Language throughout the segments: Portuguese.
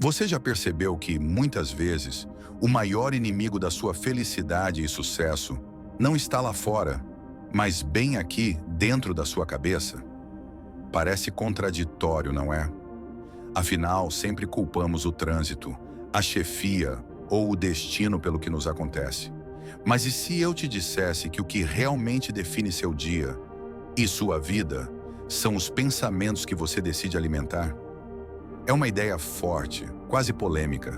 Você já percebeu que, muitas vezes, o maior inimigo da sua felicidade e sucesso não está lá fora, mas bem aqui dentro da sua cabeça? Parece contraditório, não é? Afinal, sempre culpamos o trânsito, a chefia ou o destino pelo que nos acontece. Mas e se eu te dissesse que o que realmente define seu dia e sua vida são os pensamentos que você decide alimentar? É uma ideia forte, quase polêmica,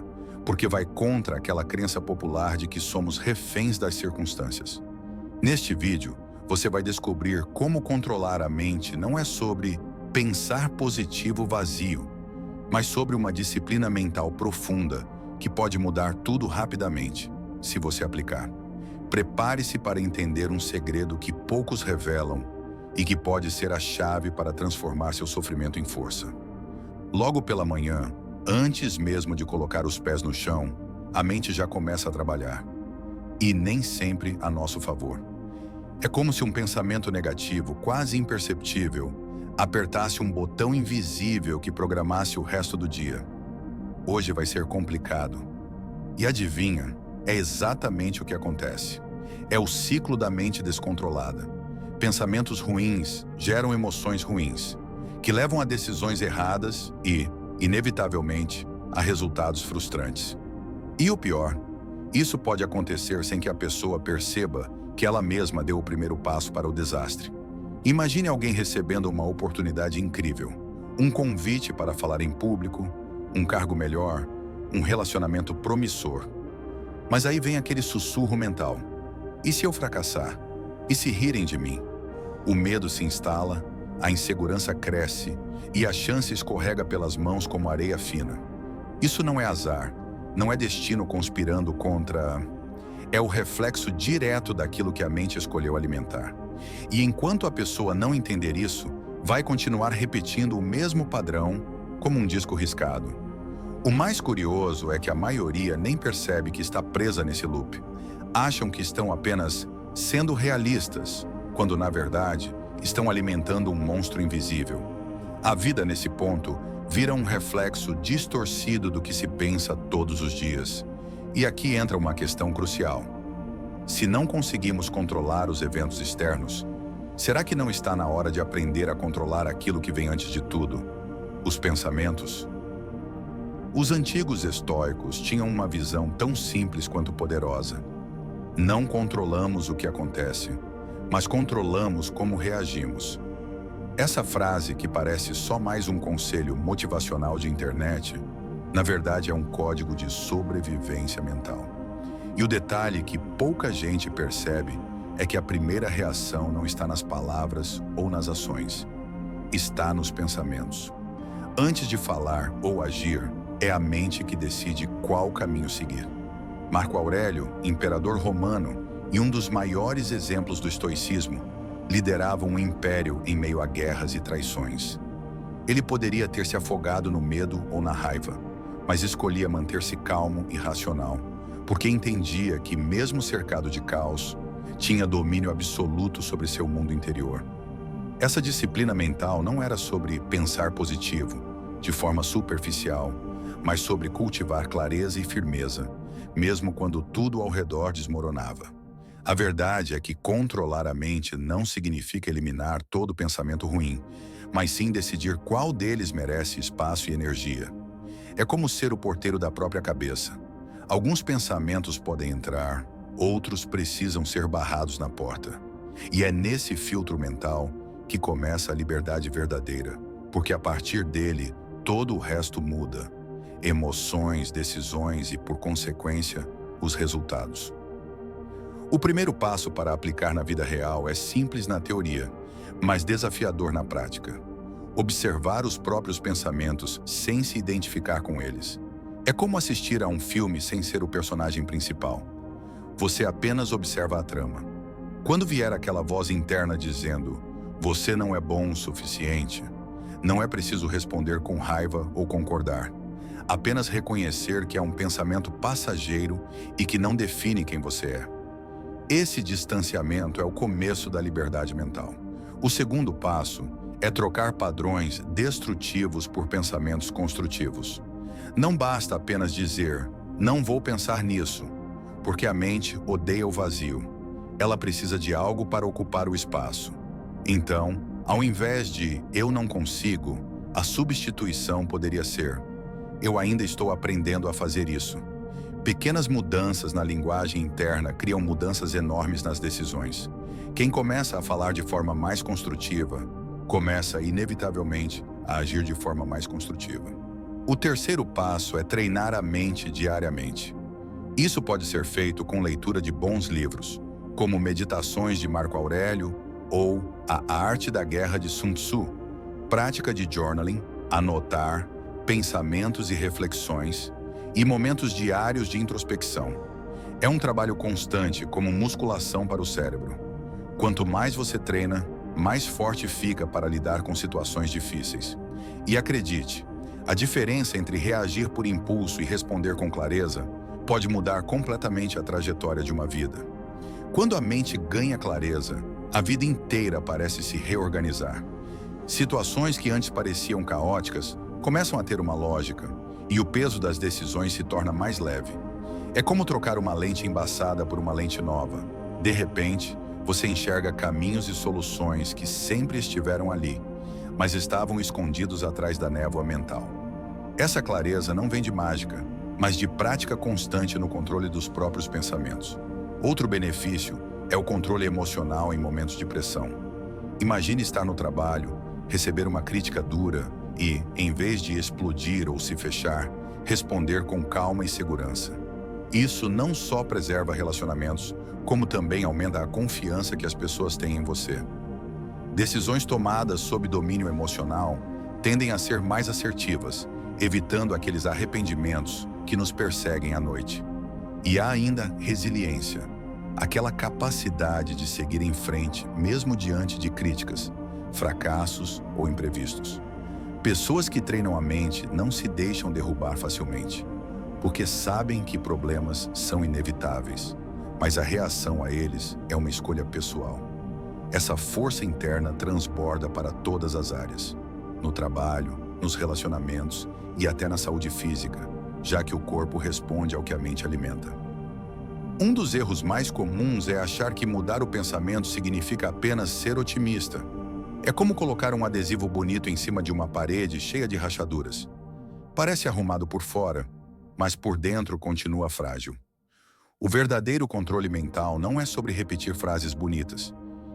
porque vai contra aquela crença popular de que somos reféns das circunstâncias. Neste vídeo, você vai descobrir como controlar a mente não é sobre pensar positivo vazio, mas sobre uma disciplina mental profunda que pode mudar tudo rapidamente, se você aplicar. Prepare-se para entender um segredo que poucos revelam e que pode ser a chave para transformar seu sofrimento em força. Logo pela manhã, antes mesmo de colocar os pés no chão, a mente já começa a trabalhar. E nem sempre a nosso favor. É como se um pensamento negativo, quase imperceptível, apertasse um botão invisível que programasse o resto do dia. Hoje vai ser complicado. E adivinha, é exatamente o que acontece. É o ciclo da mente descontrolada. Pensamentos ruins geram emoções ruins, que levam a decisões erradas e, inevitavelmente, a resultados frustrantes. E o pior, isso pode acontecer sem que a pessoa perceba que ela mesma deu o primeiro passo para o desastre. Imagine alguém recebendo uma oportunidade incrível, um convite para falar em público, um cargo melhor, um relacionamento promissor. Mas aí vem aquele sussurro mental. E se eu fracassar? E se rirem de mim? O medo se instala, a insegurança cresce e a chance escorrega pelas mãos como areia fina. Isso não é azar, não é destino conspirando contra... É o reflexo direto daquilo que a mente escolheu alimentar. E enquanto a pessoa não entender isso, vai continuar repetindo o mesmo padrão como um disco riscado. O mais curioso é que a maioria nem percebe que está presa nesse loop. Acham que estão apenas sendo realistas, quando na verdade estão alimentando um monstro invisível. A vida nesse ponto vira um reflexo distorcido do que se pensa todos os dias. E aqui entra uma questão crucial. Se não conseguimos controlar os eventos externos, será que não está na hora de aprender a controlar aquilo que vem antes de tudo? Os pensamentos? Os antigos estoicos tinham uma visão tão simples quanto poderosa. Não controlamos o que acontece, mas controlamos como reagimos. Essa frase, que parece só mais um conselho motivacional de internet, na verdade é um código de sobrevivência mental. E o detalhe que pouca gente percebe é que a primeira reação não está nas palavras ou nas ações, está nos pensamentos. Antes de falar ou agir, é a mente que decide qual caminho seguir. Marco Aurélio, imperador romano e um dos maiores exemplos do estoicismo, liderava um império em meio a guerras e traições. Ele poderia ter se afogado no medo ou na raiva, mas escolhia manter-se calmo e racional, porque entendia que, mesmo cercado de caos, tinha domínio absoluto sobre seu mundo interior. Essa disciplina mental não era sobre pensar positivo, de forma superficial, mas sobre cultivar clareza e firmeza, mesmo quando tudo ao redor desmoronava. A verdade é que controlar a mente não significa eliminar todo pensamento ruim, mas sim decidir qual deles merece espaço e energia. É como ser o porteiro da própria cabeça. Alguns pensamentos podem entrar, outros precisam ser barrados na porta. E é nesse filtro mental que começa a liberdade verdadeira, porque a partir dele, todo o resto muda. Emoções, decisões e, por consequência, os resultados. O primeiro passo para aplicar na vida real é simples na teoria, mas desafiador na prática. Observar os próprios pensamentos sem se identificar com eles. É como assistir a um filme sem ser o personagem principal. Você apenas observa a trama. Quando vier aquela voz interna dizendo "você não é bom o suficiente", não é preciso responder com raiva ou concordar. Apenas reconhecer que é um pensamento passageiro e que não define quem você é. Esse distanciamento é o começo da liberdade mental. O segundo passo é trocar padrões destrutivos por pensamentos construtivos. Não basta apenas dizer, não vou pensar nisso, porque a mente odeia o vazio. Ela precisa de algo para ocupar o espaço. Então, ao invés de eu não consigo, a substituição poderia ser eu ainda estou aprendendo a fazer isso. Pequenas mudanças na linguagem interna criam mudanças enormes nas decisões. Quem começa a falar de forma mais construtiva, começa inevitavelmente a agir de forma mais construtiva. O terceiro passo é treinar a mente diariamente. Isso pode ser feito com leitura de bons livros, como Meditações de Marco Aurélio ou A Arte da Guerra de Sun Tzu, prática de journaling, anotar, pensamentos e reflexões, e momentos diários de introspecção. É um trabalho constante, como musculação para o cérebro. Quanto mais você treina, mais forte fica para lidar com situações difíceis. E acredite, a diferença entre reagir por impulso e responder com clareza pode mudar completamente a trajetória de uma vida. Quando a mente ganha clareza, a vida inteira parece se reorganizar. Situações que antes pareciam caóticas começam a ter uma lógica, e o peso das decisões se torna mais leve. É como trocar uma lente embaçada por uma lente nova. De repente, você enxerga caminhos e soluções que sempre estiveram ali, mas estavam escondidos atrás da névoa mental. Essa clareza não vem de mágica, mas de prática constante no controle dos próprios pensamentos. Outro benefício é o controle emocional em momentos de pressão. Imagine estar no trabalho, receber uma crítica dura e, em vez de explodir ou se fechar, responder com calma e segurança. Isso não só preserva relacionamentos, como também aumenta a confiança que as pessoas têm em você. Decisões tomadas sob domínio emocional tendem a ser mais assertivas, evitando aqueles arrependimentos que nos perseguem à noite. E há ainda resiliência, aquela capacidade de seguir em frente mesmo diante de críticas, fracassos ou imprevistos. Pessoas que treinam a mente não se deixam derrubar facilmente, porque sabem que problemas são inevitáveis, mas a reação a eles é uma escolha pessoal. Essa força interna transborda para todas as áreas, no trabalho, nos relacionamentos e até na saúde física, já que o corpo responde ao que a mente alimenta. Um dos erros mais comuns é achar que mudar o pensamento significa apenas ser otimista. É como colocar um adesivo bonito em cima de uma parede cheia de rachaduras. Parece arrumado por fora, mas por dentro continua frágil. O verdadeiro controle mental não é sobre repetir frases bonitas,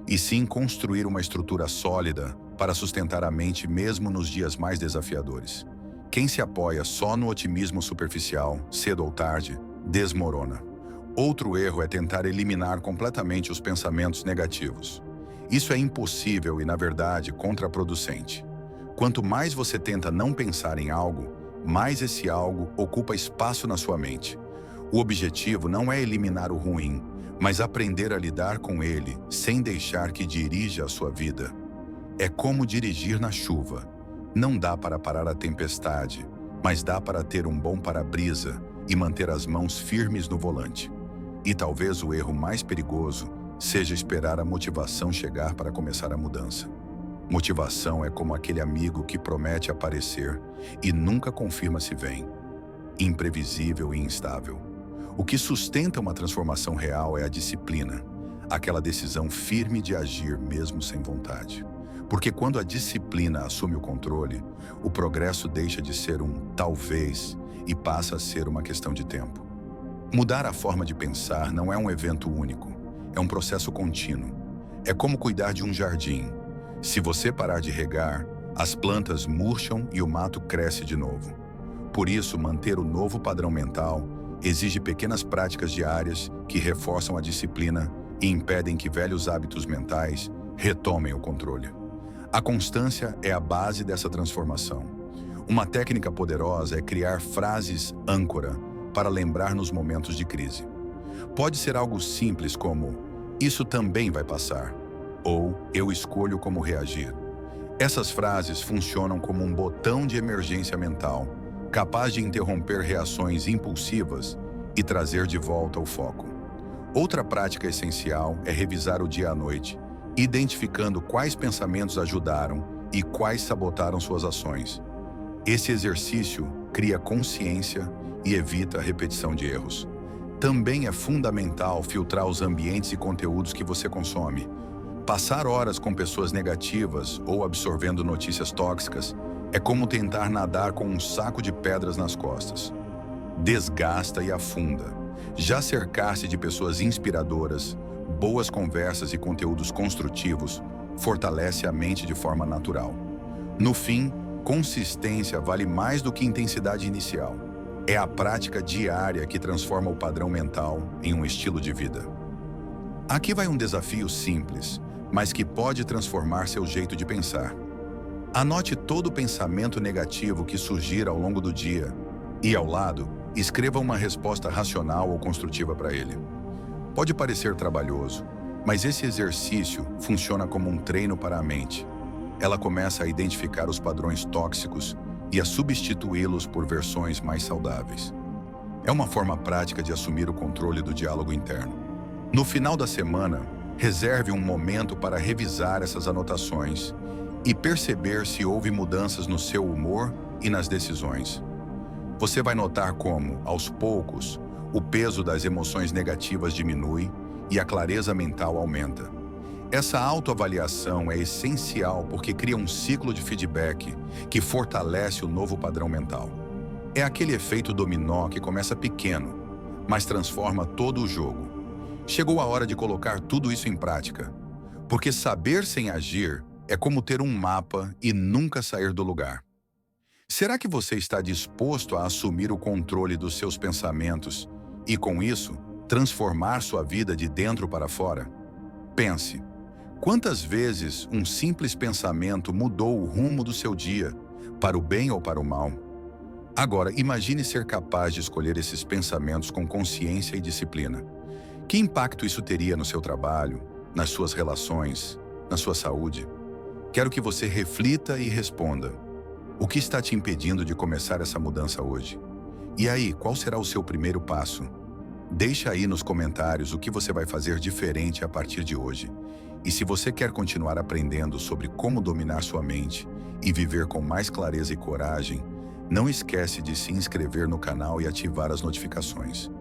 e sim construir uma estrutura sólida para sustentar a mente mesmo nos dias mais desafiadores. Quem se apoia só no otimismo superficial, cedo ou tarde, desmorona. Outro erro é tentar eliminar completamente os pensamentos negativos. Isso é impossível e, na verdade, contraproducente. Quanto mais você tenta não pensar em algo, mais esse algo ocupa espaço na sua mente. O objetivo não é eliminar o ruim, mas aprender a lidar com ele sem deixar que dirija a sua vida. É como dirigir na chuva. Não dá para parar a tempestade, mas dá para ter um bom para-brisa e manter as mãos firmes no volante. E talvez o erro mais perigoso seja esperar a motivação chegar para começar a mudança. Motivação é como aquele amigo que promete aparecer e nunca confirma se vem. Imprevisível e instável. O que sustenta uma transformação real é a disciplina, aquela decisão firme de agir mesmo sem vontade. Porque quando a disciplina assume o controle, o progresso deixa de ser um talvez e passa a ser uma questão de tempo. Mudar a forma de pensar não é um evento único. É um processo contínuo. É como cuidar de um jardim. Se você parar de regar, as plantas murcham e o mato cresce de novo. Por isso, manter o novo padrão mental exige pequenas práticas diárias que reforçam a disciplina e impedem que velhos hábitos mentais retomem o controle. A constância é a base dessa transformação. Uma técnica poderosa é criar frases âncora para lembrar nos momentos de crise. Pode ser algo simples como "isso também vai passar" ou "eu escolho como reagir". Essas frases funcionam como um botão de emergência mental, capaz de interromper reações impulsivas e trazer de volta o foco. Outra prática essencial é revisar o dia à noite, identificando quais pensamentos ajudaram e quais sabotaram suas ações. Esse exercício cria consciência e evita a repetição de erros. Também é fundamental filtrar os ambientes e conteúdos que você consome. Passar horas com pessoas negativas ou absorvendo notícias tóxicas é como tentar nadar com um saco de pedras nas costas. Desgasta e afunda. Já cercar-se de pessoas inspiradoras, boas conversas e conteúdos construtivos fortalece a mente de forma natural. No fim, consistência vale mais do que intensidade inicial. É a prática diária que transforma o padrão mental em um estilo de vida. Aqui vai um desafio simples, mas que pode transformar seu jeito de pensar. Anote todo pensamento negativo que surgir ao longo do dia e, ao lado, escreva uma resposta racional ou construtiva para ele. Pode parecer trabalhoso, mas esse exercício funciona como um treino para a mente. Ela começa a identificar os padrões tóxicos e a substituí-los por versões mais saudáveis. É uma forma prática de assumir o controle do diálogo interno. No final da semana, reserve um momento para revisar essas anotações e perceber se houve mudanças no seu humor e nas decisões. Você vai notar como, aos poucos, o peso das emoções negativas diminui e a clareza mental aumenta. Essa autoavaliação é essencial porque cria um ciclo de feedback que fortalece o novo padrão mental. É aquele efeito dominó que começa pequeno, mas transforma todo o jogo. Chegou a hora de colocar tudo isso em prática, porque saber sem agir é como ter um mapa e nunca sair do lugar. Será que você está disposto a assumir o controle dos seus pensamentos e, com isso, transformar sua vida de dentro para fora? Pense, quantas vezes um simples pensamento mudou o rumo do seu dia, para o bem ou para o mal? Agora, imagine ser capaz de escolher esses pensamentos com consciência e disciplina. Que impacto isso teria no seu trabalho, nas suas relações, na sua saúde? Quero que você reflita e responda. O que está te impedindo de começar essa mudança hoje? E aí, qual será o seu primeiro passo? Deixa aí nos comentários o que você vai fazer diferente a partir de hoje. E se você quer continuar aprendendo sobre como dominar sua mente e viver com mais clareza e coragem, não esquece de se inscrever no canal e ativar as notificações.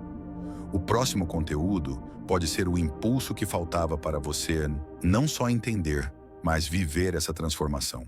O próximo conteúdo pode ser o impulso que faltava para você não só entender, mas viver essa transformação.